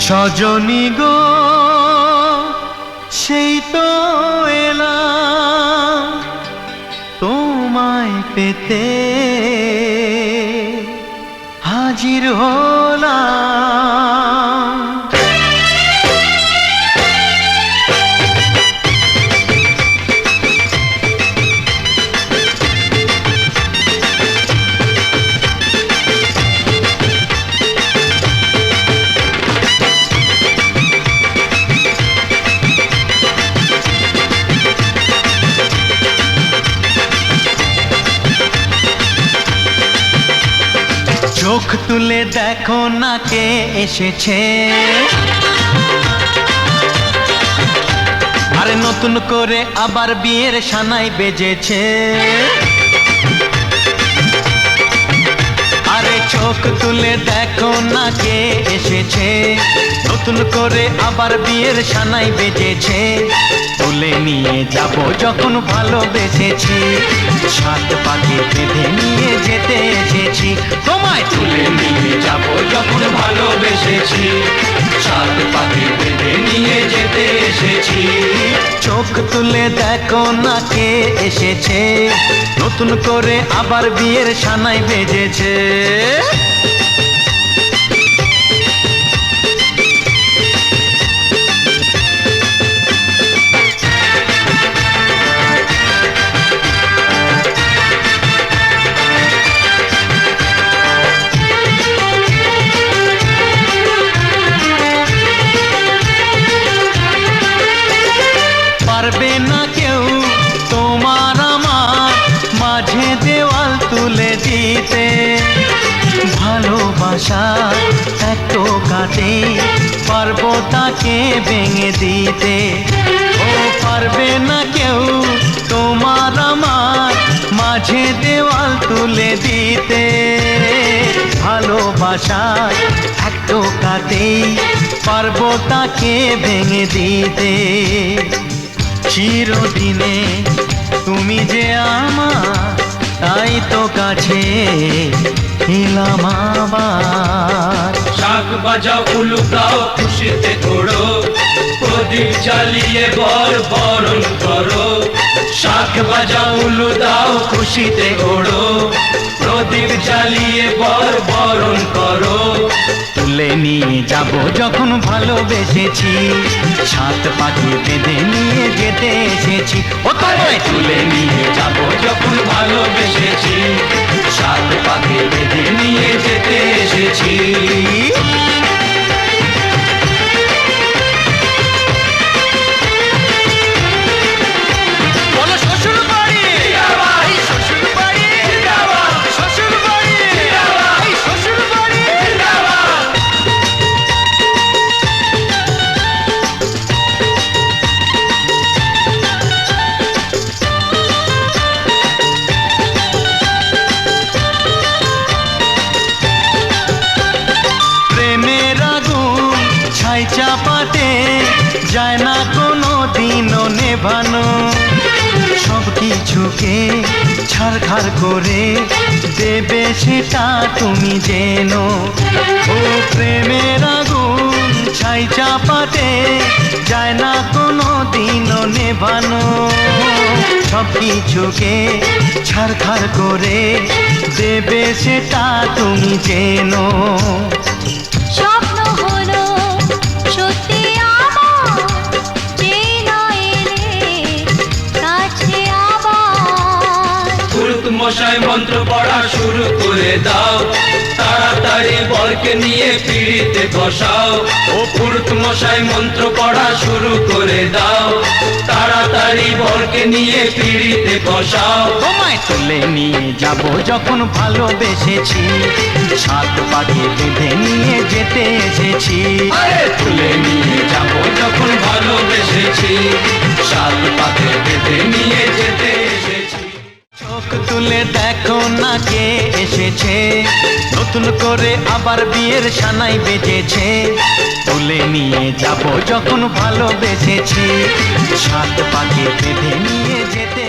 সজনী গো সেই তো এলাম তোমায় পেতে হাজির হলাম। চোখ তুলে দেখো না কে এসেছে, আরে নতুন করে আবার বিয়ের সানাই বেজেছে। আরে চোখ তুলে দেখো না কে এসেছে, নতুন করে আবার বিয়ের সানাই বেজেছে। তুলে নিয়ে যাব যখন ভালোবেসেছি, সাত পাকে বেঁধে নিয়ে যেতে এসেছি। তোমায় তুলে নিয়ে যাব যখন ভালোবেসেছি, সাত পাকে বেঁধে নিয়ে যেতে এসেছি। চোখ তুলে দেখো না কে এসেছে, নতুন করে আবার বিয়ের সানাই বেজেছে। পারবে না কেউ তোমার আমার মাঝে দেওয়াল তুলে দিতে, ভালোবাসা এক টোকাতে পারবো তাকে ভেঙে দিতে। ও পারবে না কেউ তোমার আমার মাঝে দেওয়াল তুলে দিতে, ভালোবাসা এক টোকাতেই পারবো তাকে ভেঙে দিতে। চিরদিনে তুমি যে আমার, তাই তো কাছে এলাম আবার। শাক বাজাও উলু দাও খুশিতে ওড়ো, প্রদীপ জ্বালিয়ে বরণ করো। শাক বাজাও উলু দাও খুশিতে ওড়ো, প্রদীপ জ্বালিয়ে বরণ করো। তুলে নিয়ে যাব যখন ভালোবেসেছি, সাত পাখি বেঁধে নিয়ে যেতে এসেছি। ও তোমায় তুলে নিয়ে যাব যখন ভালোবেসেছি, সাত পাখি বেঁধে নিয়ে যেতে এসেছি। চাপাতে যায় না কোনো দিনও নেভানো, সব কিছুকে ছাড়খাড় করে দেবে সেটা তুমি জেনো। ও প্রেমের আগুন ছাই চাপাতে যায় না কোনো দিনও নেভানো, সব কিছুকে ছাড়খাড় করে দেবে সেটা তুমি জেনো। স্বপ্ন হলো সত্যি আমার, যে না এলে কাছে আবার। পুরুত মশাই মন্ত্র পড়া শুরু করে দাও, তাড়াতাড়ি বরকে নিয়ে পিড়িতে বসাও। ও পুরুত মশাই মন্ত্র পড়া শুরু করে দাও, তাড়াতাড়ি বরকে নিয়ে পিড়িতে বসাও। তোমায় তুলে নিয়ে যাব যখন ভালোবেসেছি, সাত পাখি বেঁধে নিয়ে যেতে এসেছি। তুলে নিয়ে যাব যখন ভালোবেসেছি, সাত পাখি বেঁধে নিয়ে যেতে এসেছি। চোখ তুলে দেখো না কে এসেছে, নতুন করে আবার বিয়ের সানাই বেজেছে। তুলে নিয়ে যাব যখন ভালোবেসেছি, সাত পাখি বেঁধে নিয়ে যেতে